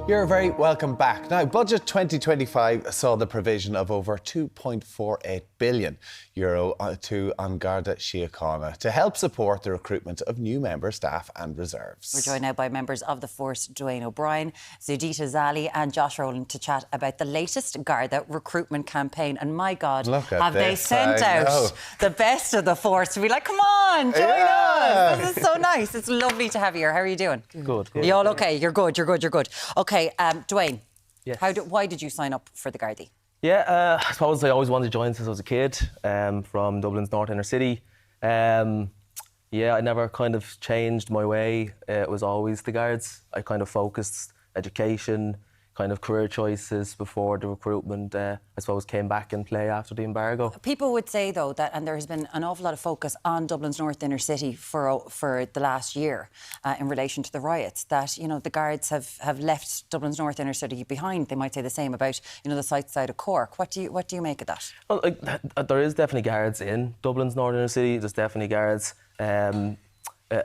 You're very welcome back. Now, Budget 2025 saw the provision of over €2.48 billion to An Garda Síochána to help support the recruitment of new member staff and reserves. We're joined now by members of the force, Dwayne O'Brien, Sudita Zalli and Josh Rowland, to chat about the latest Garda recruitment campaign. And my God, have they sent out the best of the force to be like, come on, join us. This is so nice. It's lovely to have you here. How are you doing? Good. You all okay? You're good. Okay, Dwayne, yes. Why did you sign up for the Gardaí? Yeah, I suppose I always wanted to join since I was a kid, from Dublin's North Inner City. I never kind of changed my way. It was always the Guards. I kind of focused education, kind of career choices before the recruitment, I suppose, came back in play after the embargo. People would say, though, that, and there has been an awful lot of focus on Dublin's North Inner City for the last year in relation to the riots, that, you know, the Guards have left Dublin's North Inner City behind. They might say the same about, you know, the south side of Cork. What do you make of that? Well, there is definitely Guards in Dublin's North Inner City. There's definitely Guards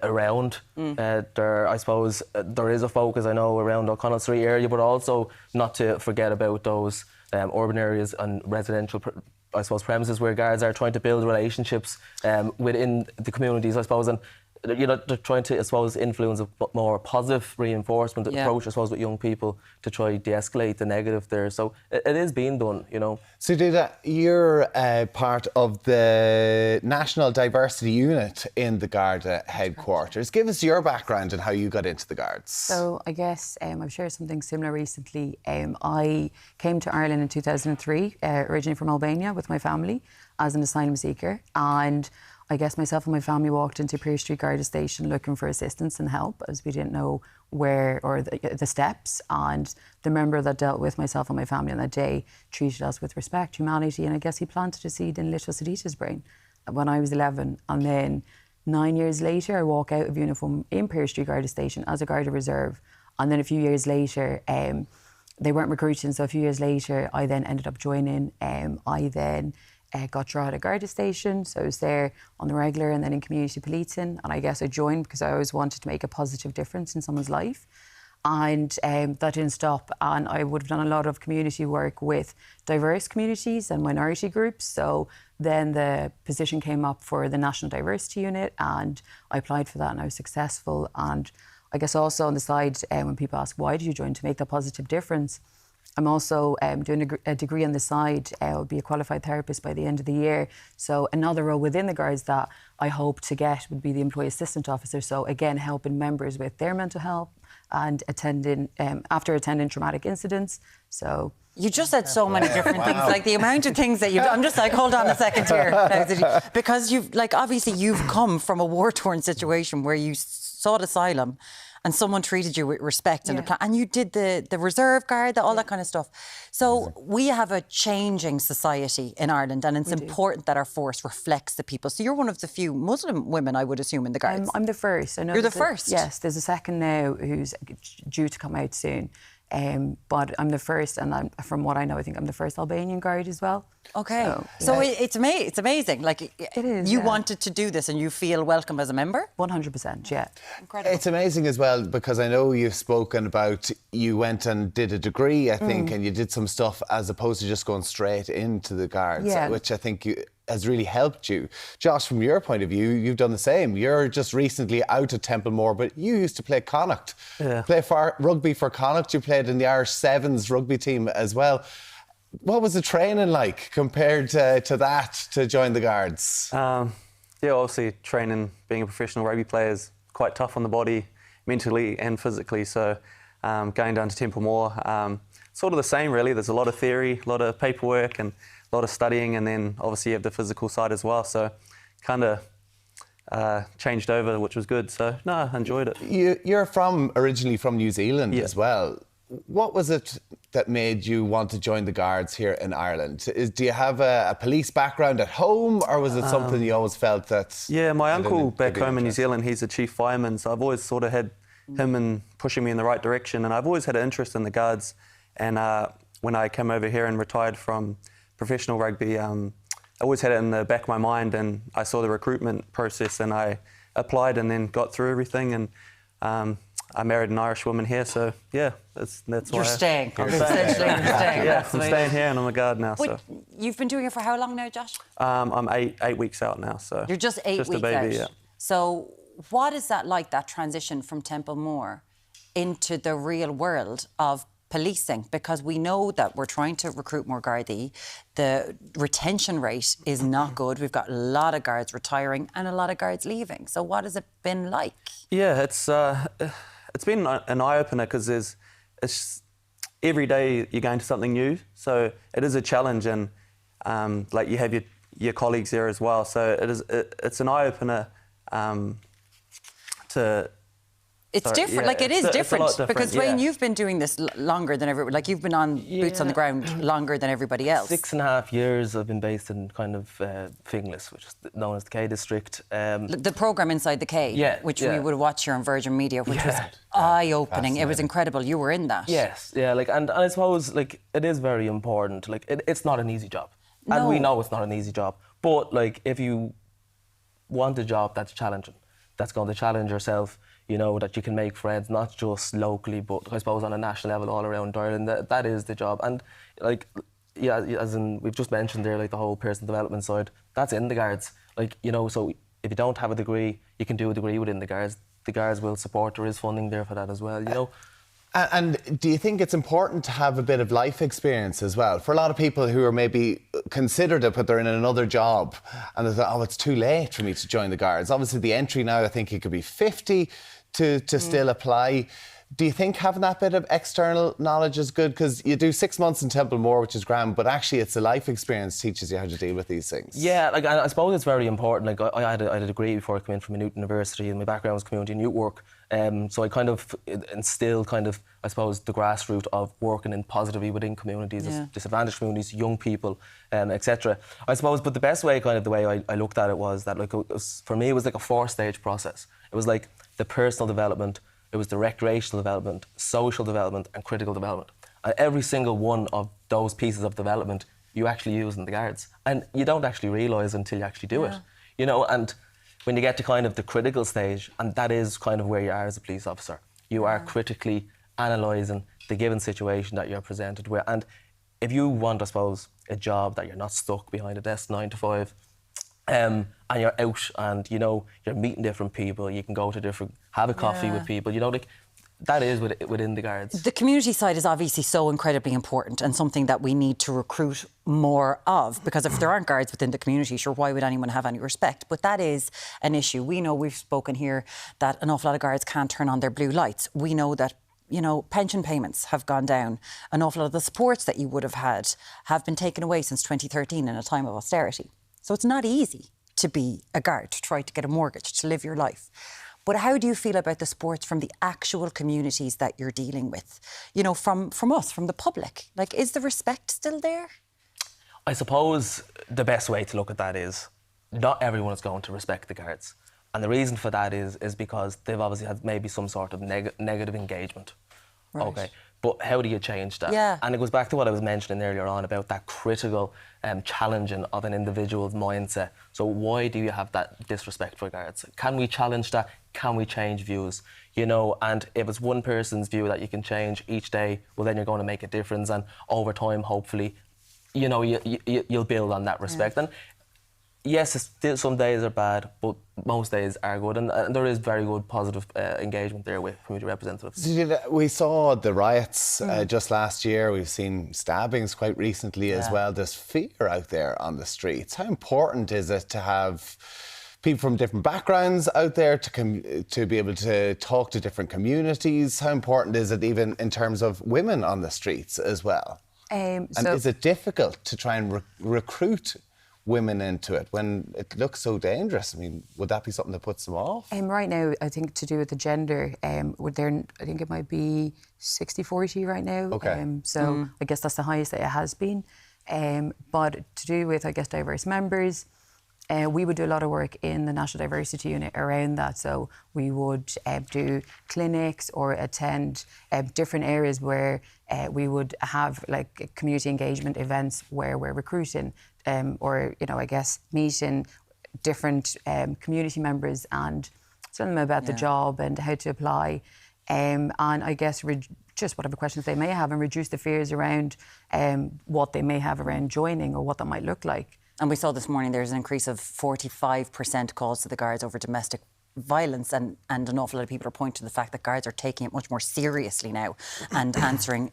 around. I suppose there is a focus, I know, around O'Connell Street area, but also not to forget about those urban areas and residential, I suppose, premises where Guards are trying to build relationships within the communities, I suppose, and you know, they're trying to, I suppose, influence a more positive reinforcement approach, I suppose, with young people to try de-escalate the negative there. So it is being done, you know. So, Dita, you're part of the National Diversity Unit in the Garda headquarters. Give us your background and how you got into the Guards. So, I guess I've shared something similar recently. I came to Ireland in 2003, originally from Albania with my family as an asylum seeker, and I guess myself and my family walked into Pearse Street Garda Station looking for assistance and help, as we didn't know where or the steps. And the member that dealt with myself and my family on that day treated us with respect, humanity, and I guess he planted a seed in little Sudita's brain when I was 11. And then 9 years later, I walk out of uniform in Pearse Street Garda Station as a Garda Reserve. And then a few years later, they weren't recruiting, so a few years later, I then ended up joining. I then got drawn at a Garda station, so I was there on the regular and then in community policing, and I guess I joined because I always wanted to make a positive difference in someone's life, and that didn't stop, and I would have done a lot of community work with diverse communities and minority groups. So then the position came up for the National Diversity Unit and I applied for that and I was successful. And I guess also on the side, when people ask why did you join, to make that positive difference, I'm also doing a degree on the side. I'll be a qualified therapist by the end of the year. So another role within the Guards that I hope to get would be the Employee Assistant Officer. So again, helping members with their mental health and after attending traumatic incidents. So you just said so many different things, like the amount of things that I'm just like, hold on a second here. Because obviously you've come from a war-torn situation where you sought asylum and someone treated you with respect and you did the Reserve Guard, all that kind of stuff. So we have a changing society in Ireland, and it's important that our force reflects the people. So you're one of the few Muslim women, I would assume, in the Guards. I'm the first. I know. You're the first? Yes, there's a second now who's due to come out soon. But I'm the first, and from what I know, I think I'm the first Albanian Guard as well. Okay, so it's amazing. Like, it is. You wanted to do this, and you feel welcome as a member. 100%, yeah. Incredible. It's amazing as well because I know you've spoken about you went and did a degree, I think, and you did some stuff as opposed to just going straight into the Guards, which I think has really helped you. Josh, from your point of view, you've done the same. You're just recently out of Templemore, but you used to play Connacht. Play rugby for Connacht. You played in the Irish Sevens rugby team as well. What was the training like compared to that, to join the Guards? Obviously training, being a professional rugby player is quite tough on the body, mentally and physically. So going down to Templemore, sort of the same really. There's a lot of theory, a lot of paperwork and a lot of studying, and then obviously you have the physical side as well. So kind of changed over, which was good. So no, I enjoyed it. You're originally from New Zealand as well. What was it that made you want to join the Guards here in Ireland? Do you have a police background at home, or was it something you always felt that... Yeah, my uncle back home in New Zealand, he's a chief fireman, so I've always sort of had him and pushing me in the right direction, and I've always had an interest in the Guards. And when I came over here and retired from professional rugby, I always had it in the back of my mind, and I saw the recruitment process and I applied and then got through everything, and I married an Irish woman here, so yeah, that's why. You're staying. I'm Essentially, you're staying. Yeah, I'm staying here and I'm a guard now. Wait, so you've been doing it for how long now, Josh? I'm eight weeks out now. So you're just 8 weeks a baby, out. Yeah. So what is that like, that transition from Templemore into the real world of policing? Because we know that we're trying to recruit more Gardaí. The retention rate is not good. We've got a lot of guards retiring and a lot of guards leaving. So what has it been like? Yeah, it's been an eye-opener because it's every day you're going to something new. So it is a challenge, and like you have your colleagues there as well. So it's an eye-opener to. It's different. Yeah, like it is different yeah. because Dwayne, you've been doing this longer than everybody. Like you've been on boots on the ground longer than everybody else. 6.5 years I've been based in kind of Finglas, which is known as the K district. The programme Inside the K, which we would watch here on Virgin Media, which was eye-opening. It was incredible. You were in that. Yes, yeah. Like, and I suppose like it is very important. Like it's not an easy job, and we know it's not an easy job. But like if you want a job that's challenging, that's going to challenge yourself. You know, that you can make friends, not just locally, but I suppose on a national level all around Ireland. That is the job. And, like, yeah, as in we've just mentioned there, like the whole personal development side, that's in the Guards. Like, you know, so if you don't have a degree, you can do a degree within the Guards. The Guards will support, there is funding there for that as well, you know. And do you think it's important to have a bit of life experience as well? For a lot of people who are maybe considered it, but they're in another job and they thought, oh, it's too late for me to join the Guards. Obviously, the entry now, I think it could be 50 to still apply. Do you think having that bit of external knowledge is good? Because you do 6 months in Templemore, which is grand, but actually it's a life experience teaches you how to deal with these things. Yeah, like I suppose it's very important. Like I had a degree before I came in from a Newton University, and my background was community and youth work. So I kind of instill kind of, I suppose, the grassroots of working in positively within communities, disadvantaged communities, young people, etc. I suppose, but the best way, kind of the way I looked at it was that, like, for me, it was like a 4-stage process. It was like the personal development, it was the recreational development, social development, and critical development. And every single one of those pieces of development you actually use in the Guards, and you don't actually realise until you actually do it. You know, and when you get to kind of the critical stage, and that is kind of where you are as a police officer, you are critically analysing the given situation that you're presented with. And if you want, I suppose, a job that you're not stuck behind a desk 9 to 5, and you're out and, you know, you're meeting different people, you can go to have a coffee with people, you know, like, that is within the Guards. The community side is obviously so incredibly important and something that we need to recruit more of, because if there aren't Guards within the community, sure, why would anyone have any respect? But that is an issue. We know, we've spoken here, that an awful lot of Guards can't turn on their blue lights. We know that, you know, pension payments have gone down. An awful lot of the supports that you would have had have been taken away since 2013 in a time of austerity. So it's not easy to be a Guard, to try to get a mortgage, to live your life. But how do you feel about the supports from the actual communities that you're dealing with? You know, from us, from the public. Like, is the respect still there? I suppose the best way to look at that is not everyone is going to respect the Guards. And the reason for that is because they've obviously had maybe some sort of negative engagement. Right. Okay. But how do you change that? Yeah. And it goes back to what I was mentioning earlier on about that critical challenging of an individual's mindset. So why do you have that disrespect for Guards? Can we challenge that? Can we change views? You know, and if it's one person's view that you can change each day, well, then you're going to make a difference. And over time, hopefully, you know, you'll build on that respect. Yeah. And yes, some days are bad, but most days are good, and there is very good positive engagement there with community representatives. We saw the riots just last year. We've seen stabbings quite recently as well. There's fear out there on the streets. How important is it to have people from different backgrounds out there to be able to talk to different communities? How important is it even in terms of women on the streets as well? And is it difficult to try and recruit women into it when it looks so dangerous? I mean, would that be something that puts them off? Right now, I think to do with the gender, I think it might be 60-40 right now. Okay. I guess that's the highest that it has been. But to do with, I guess, diverse members, we would do a lot of work in the National Diversity Unit around that. So we would do clinics or attend different areas where we would have like community engagement events where we're recruiting or, you know, I guess meeting different community members and telling them about the job and how to apply. and I guess just whatever questions they may have and reduce the fears around what they may have around joining or what that might look like. And we saw this morning there's an increase of 45% calls to the Guards over domestic violence, and an awful lot of people are pointing to the fact that Guards are taking it much more seriously now and answering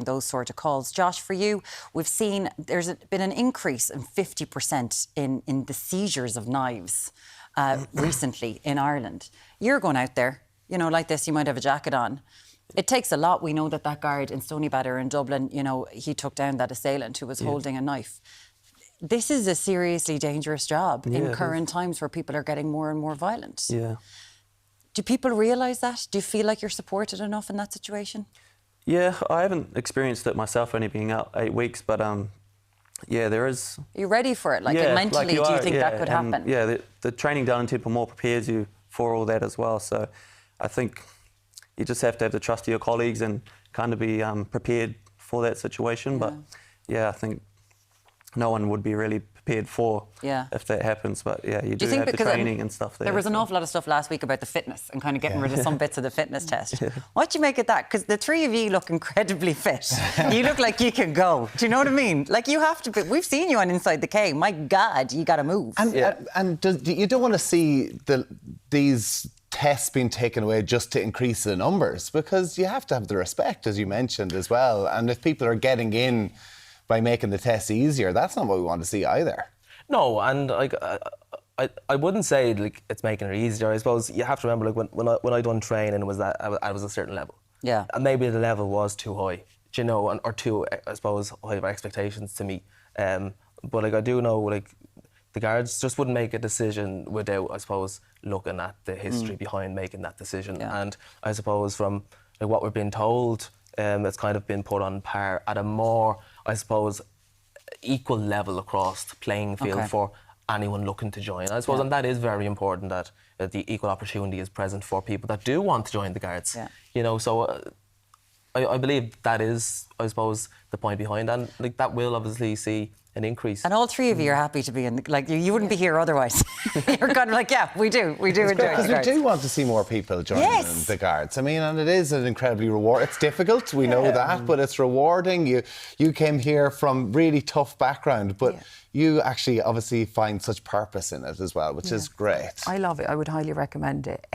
those sort of calls. Josh, for you, we've seen there's been an increase in 50% in the seizures of knives recently in Ireland. You're going out there, you know, like this, you might have a jacket on. It takes a lot. We know that guard in Stoneybatter in Dublin, you know, he took down that assailant who was holding a knife. This is a seriously dangerous job in current times where people are getting more and more violent. Yeah. Do people realise that? Do you feel like you're supported enough in that situation? Yeah, I haven't experienced it myself, only being out 8 weeks, but yeah, there is... Are you ready for it? Like, mentally, do you think that could happen? Yeah, the training down in Temple more prepares you for all that as well. So I think you just have to have the trust of your colleagues and kind of be prepared for that situation. But yeah, I think no one would be really prepared for if that happens. But yeah, you do have the training and stuff there. There was an awful lot of stuff last week about the fitness and kind of getting rid of some bits of the fitness test. What do you make of that? Because the three of you look incredibly fit. You look like you can go. Do you know what I mean? Like, you have to be. We've seen you on Inside the K. My God, you got to move. And you don't want to see these tests being taken away just to increase the numbers, because you have to have the respect, as you mentioned as well. And if people are getting in by making the tests easier, that's not what we want to see either. No, and like I wouldn't say like it's making it easier. I suppose you have to remember, like when I done training, was that I was a certain level. Yeah. And maybe the level was too high, you know, or too, I suppose, high of expectations to meet. But like I do know, like the Guards just wouldn't make a decision without, I suppose, looking at the history behind making that decision. And I suppose from like what we're being told, it's kind of been put on par at a more, I suppose, equal level across the playing field for anyone looking to join. I suppose, and that is very important, that the equal opportunity is present for people that do want to join the Guards. Yeah. You know, so I believe that is, I suppose, the point behind that. And like that will obviously see an increase. And all three of you are happy to be in, like, you wouldn't be here otherwise. You're kind of like, yeah, we do enjoy it. Because we do want to see more people joining the Guards. I mean, and it is an incredibly rewarding. It's difficult, we know that, but it's rewarding. You came here from really tough background, but you actually obviously find such purpose in it as well, which is great. I love it. I would highly recommend it.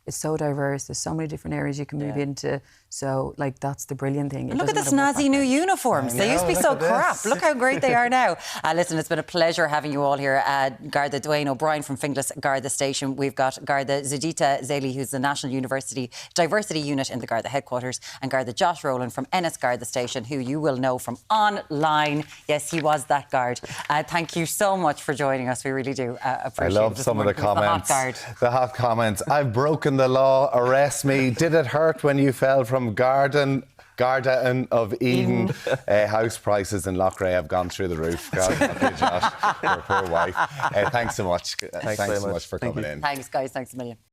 It's so diverse. There's so many different areas you can move into. So, like, that's the brilliant thing. And look at the snazzy new uniforms. They used to be so crap. Look how great they are now. Listen, it's been a pleasure having you all here. Garda Dwayne O'Brien from Finglas Garda Station. We've got Garda Sudita Zalli, who's the National University Diversity Unit in the Garda headquarters, and Garda Josh Rowland from Ennis Garda Station, who you will know from online. Yes, he was that guard. Thank you so much for joining us. We really do appreciate it. I love some of the comments. The hot comments. I've broken the law. Arrest me. Did it hurt when you fell from Garda of Eden? House prices in Loughrea have gone through the roof. God help you, Josh. Your poor wife. Thanks so much. Thanks so much for coming in. Thanks, guys. Thanks a million.